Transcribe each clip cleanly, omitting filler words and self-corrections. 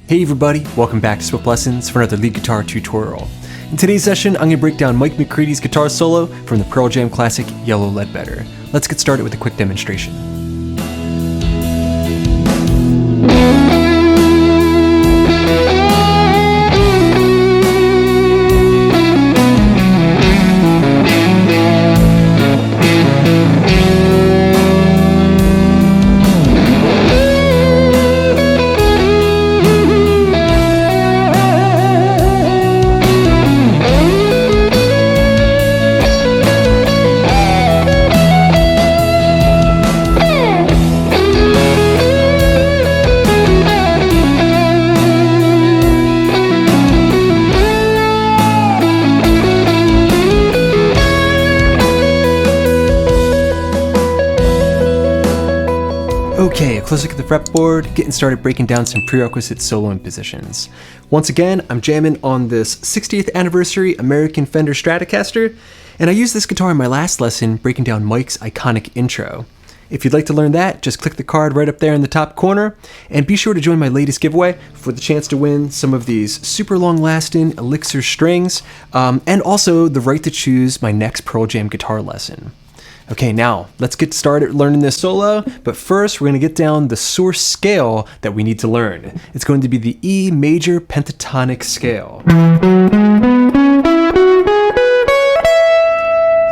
Hey everybody, welcome back to Swift Lessons for another lead guitar tutorial. In today's session, I'm going to break down Mike McCready's guitar solo from the Pearl Jam classic Yellow Ledbetter. Let's get started with a quick demonstration. Okay, a close look at the fretboard, getting started breaking down some prerequisite soloing positions. Once again, I'm jamming on this 60th anniversary American Fender Stratocaster, and I used this guitar in my last lesson breaking down Mike's iconic intro. If you'd like to learn that, just click the card right up there in the top corner, and be sure to join my latest giveaway for the chance to win some of these super long-lasting Elixir strings, and also the right to choose my next Pearl Jam guitar lesson. Okay, now let's get started learning this solo, but first we're going to get down the source scale that we need to learn. It's going to be the E major pentatonic scale.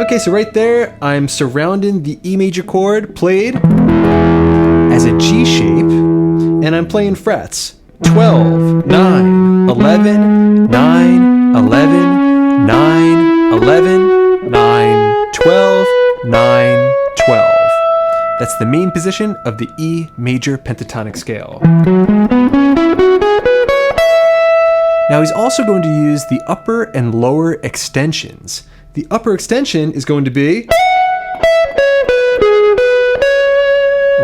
Okay, so right there, I'm surrounding the E major chord played as a G shape, and I'm playing frets 12, 9, 11, 9, 11, 9, 11, 9, 12, 9, 12. That's the main position of the E major pentatonic scale. Now he's also going to use the upper and lower extensions. The upper extension is going to be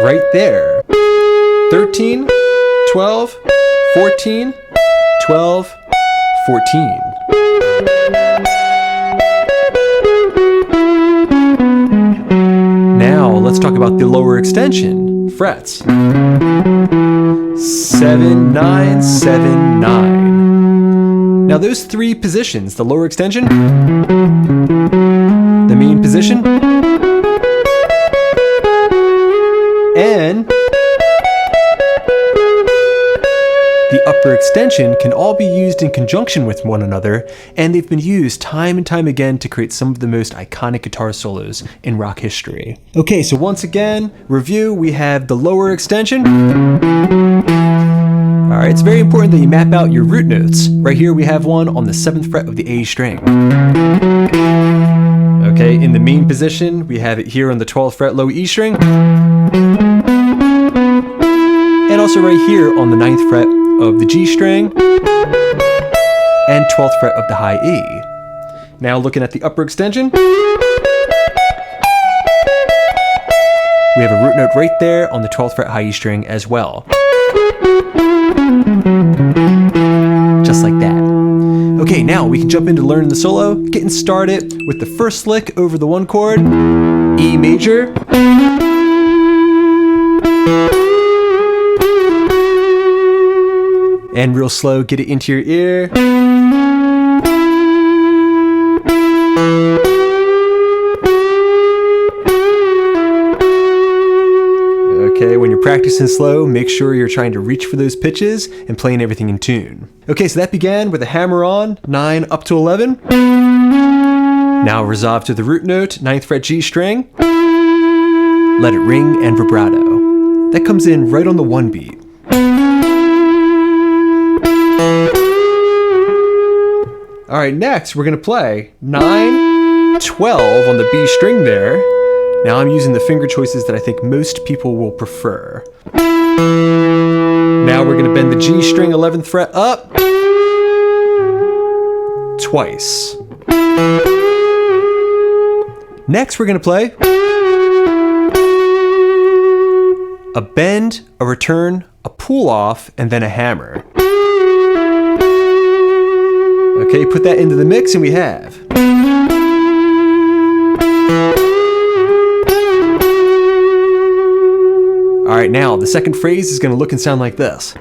right there. 13, 12, 14, 12, 14. Now let's talk about the lower extension, frets. 7, 9, 7, 9. Now those three positions, the lower extension, the main position, and the upper extension can all be used in conjunction with one another, and they've been used time and time again to create some of the most iconic guitar solos in rock history. Okay, so once again, review, we have the lower extension. Alright, it's very important that you map out your root notes. Right here we have one on the 7th fret of the A string. Okay, in the main position, we have it here on the 12th fret low E string. And also right here on the 9th fret of the G string and 12th fret of the high E. Now looking at the upper extension, we have a root note right there on the 12th fret high E string as well. Just like that. Okay, now we can jump into learning the solo, getting started with the first lick over the one chord, E major. And real slow, get it into your ear. Okay, when you're practicing slow, make sure you're trying to reach for those pitches and playing everything in tune. Okay, so that began with a hammer on, 9 up to 11. Now resolve to the root note, 9th fret G string. Let it ring and vibrato. That comes in right on the 1 beat. Alright, next we're going to play 9, 12 on the B string there. Now I'm using the finger choices that I think most people will prefer. Now we're going to bend the G string 11th fret up twice. Next we're going to play a bend, a return, a pull off, and then a hammer. Okay, put that into the mix and we have Alright, now the second phrase is going to look and sound like this.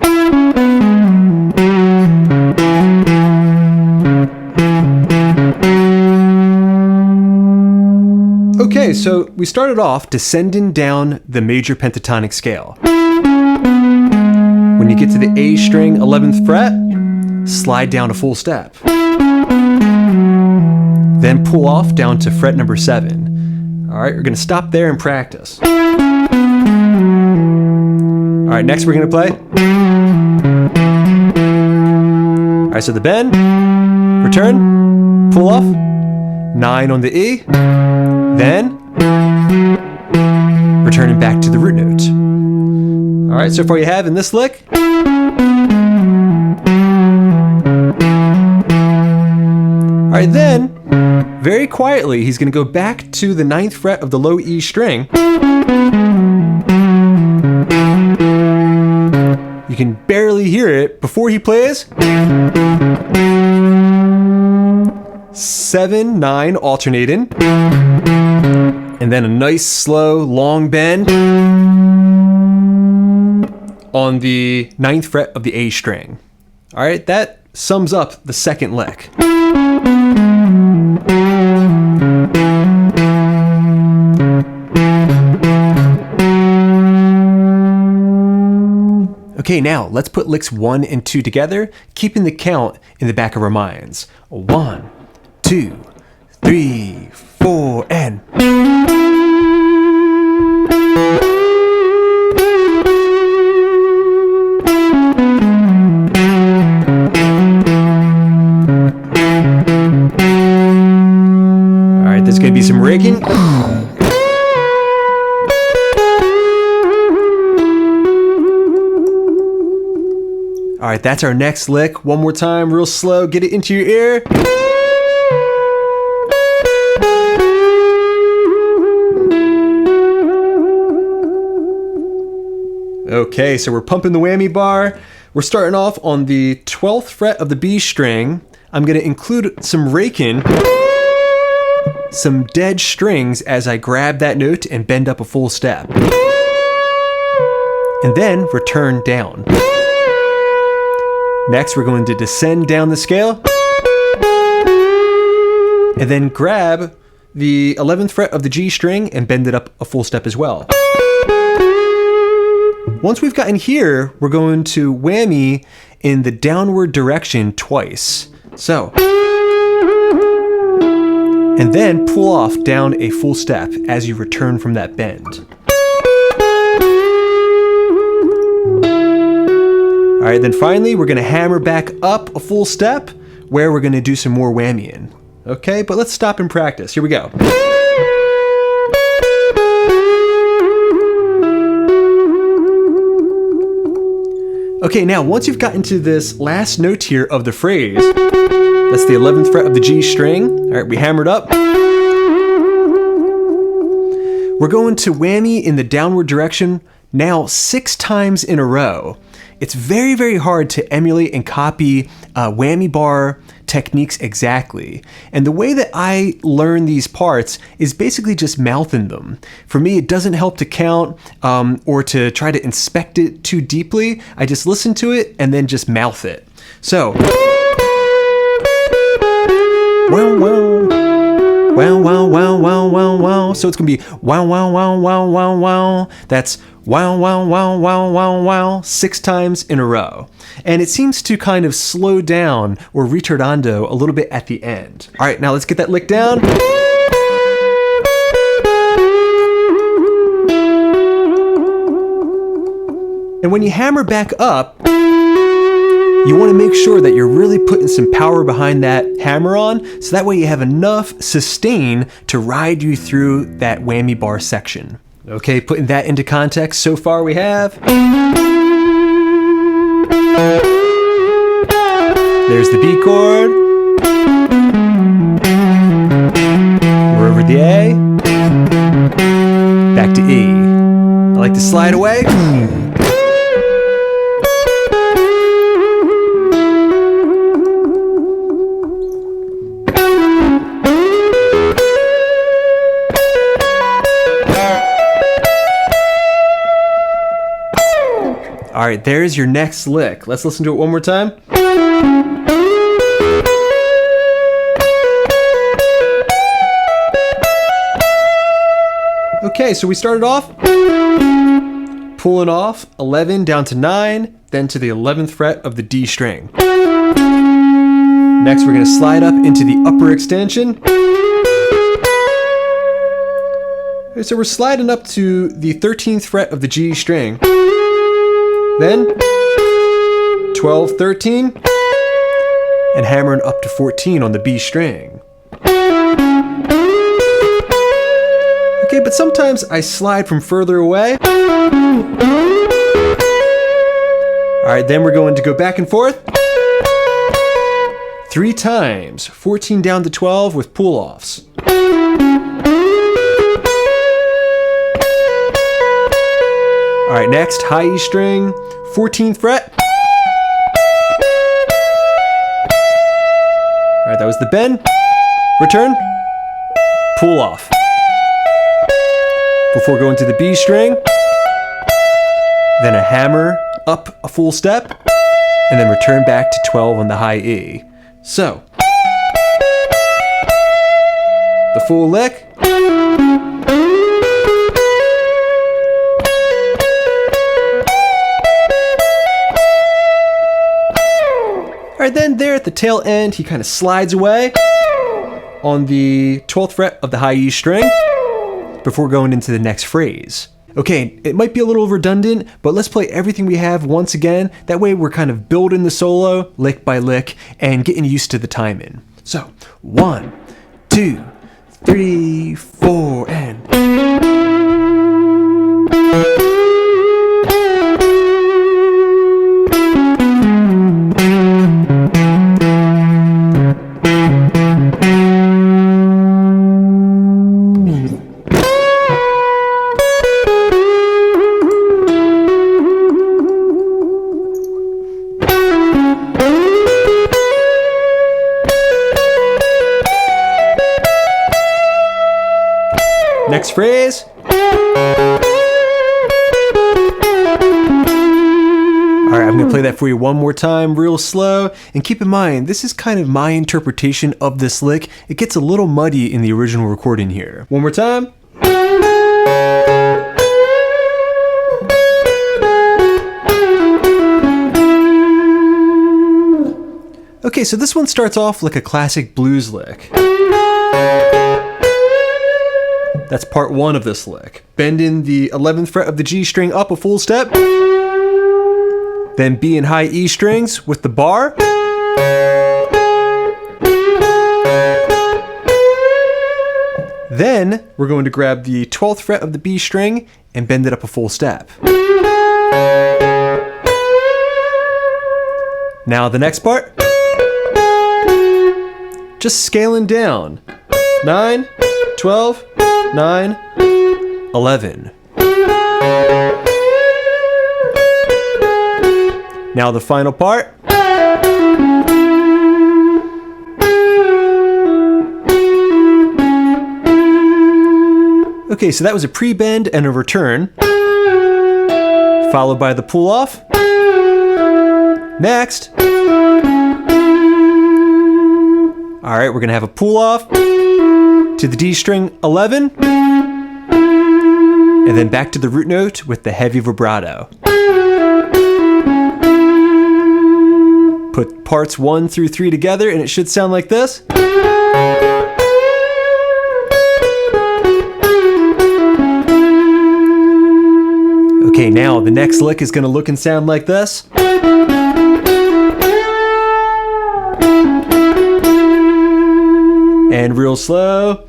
Okay, so we started off descending down the major pentatonic scale. When you get to the A string 11th fret, slide down a full step. Then pull off down to fret number 7. All right, we're gonna stop there and practice. All right, next we're gonna play. All right, so the bend, return, pull off, 9 on the E, then returning back to the root note. All right, so far you have in this lick. All right, then, very quietly, he's gonna go back to the 9th fret of the low E string. You can barely hear it before he plays. 7, 9 alternating. And then a nice, slow, long bend on the 9th fret of the A string. All right, that sums up the second lick. Okay, now let's put licks 1 and 2 together, keeping the count in the back of our minds. 1, 2, 3, 4, and... Alright, there's gonna be some raking. All right, that's our next lick. One more time, real slow. Get it into your ear. Okay, so we're pumping the whammy bar. We're starting off on the 12th fret of the B string. I'm gonna include some raking, some dead strings as I grab that note and bend up a full step. And then return down. Next, we're going to descend down the scale and then grab the 11th fret of the G string and bend it up a full step as well. Once we've gotten here, we're going to whammy in the downward direction twice. So, and then pull off down a full step as you return from that bend. All right, then finally, we're gonna hammer back up a full step where we're gonna do some more whammying. Okay, but let's stop and practice. Here we go. Okay, now once you've gotten to this last note here of the phrase, that's the 11th fret of the G string. All right, we hammered up. We're going to whammy in the downward direction now 6 times in a row. It's very, very hard to emulate and copy whammy bar techniques exactly. And the way that I learn these parts is basically just mouthing them. For me, it doesn't help to count or to try to inspect it too deeply. I just listen to it and then just mouth it. So, wow, wow. Wow, wow, wow, wow, wow, wow. So it's gonna be wow, wow, wow, wow, wow, wow. That's wow, wow, wow, wow, wow, wow, 6 times in a row. And it seems to kind of slow down or ritardando a little bit at the end. All right, now let's get that lick down. And when you hammer back up, you want to make sure that you're really putting some power behind that hammer on, so that way you have enough sustain to ride you through that whammy bar section. Okay, putting that into context, so far we have... There's the B chord. We're over the A. Back to E. I like to slide away. All right, there's your next lick. Let's listen to it one more time. Okay, so we started off pulling off 11 down to 9, then to the 11th fret of the D string. Next, we're going to slide up into the upper extension. Okay, so we're sliding up to the 13th fret of the G string. Then 12, 13, and hammering up to 14 on the B string. Okay, but sometimes I slide from further away. Alright, then we're going to go back and forth 3 times, 14 down to 12 with pull-offs. Alright, next, high E string, 14th fret. Alright, that was the bend, return, pull off. Before going to the B string, then a hammer up a full step, and then return back to 12 on the high E. So, the full lick. Alright, then there at the tail end, he kind of slides away on the 12th fret of the high E string before going into the next phrase. Okay, it might be a little redundant, but let's play everything we have once again. That way we're kind of building the solo lick by lick and getting used to the timing. So, 1, 2, 3, 4, and... Next phrase. Alright, I'm going to play that for you one more time real slow. And keep in mind, this is kind of my interpretation of this lick. It gets a little muddy in the original recording here. One more time. Okay, so this one starts off like a classic blues lick. That's part 1 of this lick. Bending the 11th fret of the G string up a full step. Then B and high E strings with the bar. Then we're going to grab the 12th fret of the B string and bend it up a full step. Now the next part. Just scaling down. 9, 12, 9, 11. Now the final part. Okay, so that was a pre-bend and a return, followed by the pull-off. Next. Alright, we're going to have a pull-off to the D string 11, and then back to the root note with the heavy vibrato. Put parts 1 through 3 together and it should sound like this. Okay, now the next lick is going to look and sound like this. And real slow.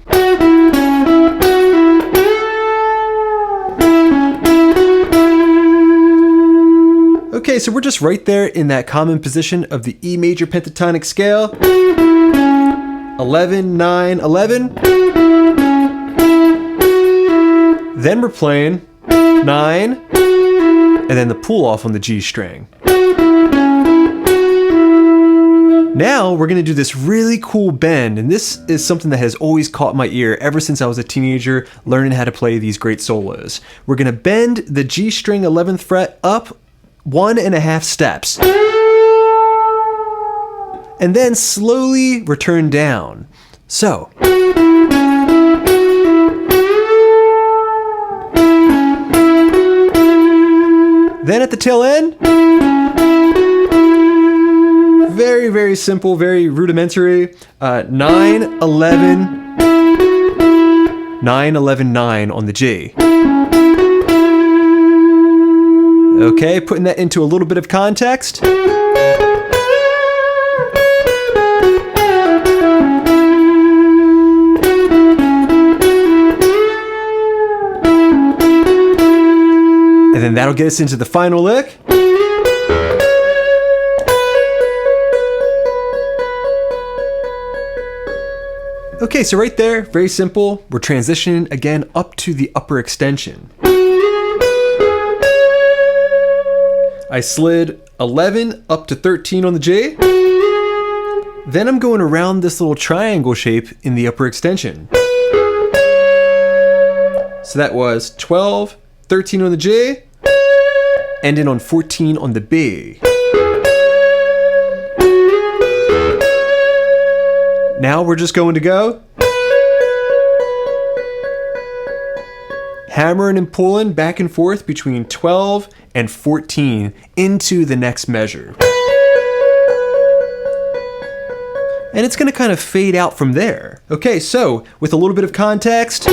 Okay, so we're just right there in that common position of the E major pentatonic scale. 11, 9, 11. Then we're playing 9, and then the pull off on the G string. Now we're going to do this really cool bend, and this is something that has always caught my ear ever since I was a teenager learning how to play these great solos. We're going to bend the G string 11th fret up 1.5 steps, and then slowly return down. So, Then at the tail end, very, very simple, very rudimentary, 9, 11, 9, 11, 9 on the G. Okay, putting that into a little bit of context. And then that'll get us into the final lick. Okay, so right there, very simple. We're transitioning again up to the upper extension. I slid 11 up to 13 on the G. Then I'm going around this little triangle shape in the upper extension. So that was 12, 13 on the G, ending on 14 on the B. Now we're just going to go hammering and pulling back and forth between 12 and 14 into the next measure. And it's going to kind of fade out from there. Okay, so with a little bit of context.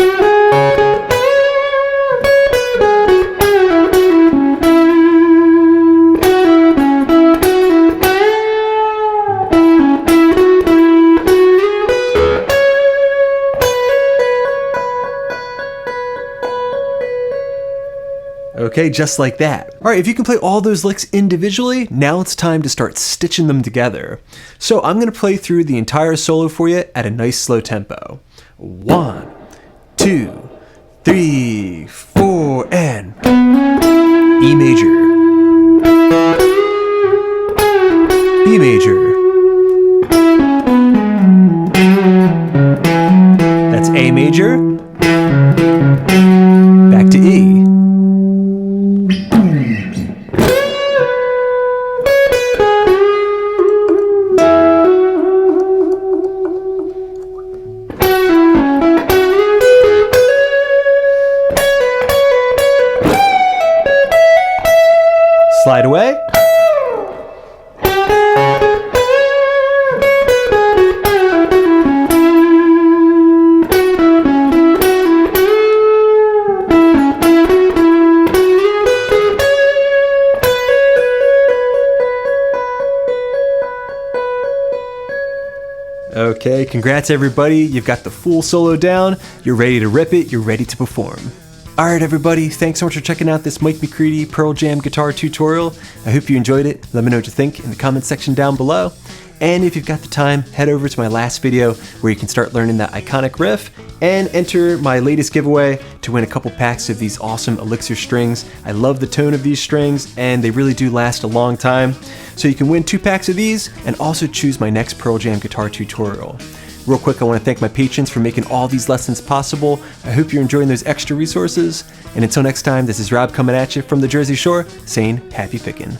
Okay, just like that. All right, if you can play all those licks individually, now it's time to start stitching them together. So I'm gonna play through the entire solo for you at a nice slow tempo. 1, 2, 3, 4, and E major, B major, that's A major, back to E. Slide away. Okay, congrats everybody. You've got the full solo down. You're ready to rip it. You're ready to perform. Alright everybody, thanks so much for checking out this Mike McCready Pearl Jam guitar tutorial. I hope you enjoyed it. Let me know what you think in the comments section down below. And if you've got the time, head over to my last video where you can start learning that iconic riff and enter my latest giveaway to win a couple packs of these awesome Elixir strings. I love the tone of these strings and they really do last a long time. So you can win 2 packs of these and also choose my next Pearl Jam guitar tutorial. Real quick, I want to thank my patrons for making all these lessons possible. I hope you're enjoying those extra resources. And until next time, this is Rob coming at you from the Jersey Shore, saying happy picking.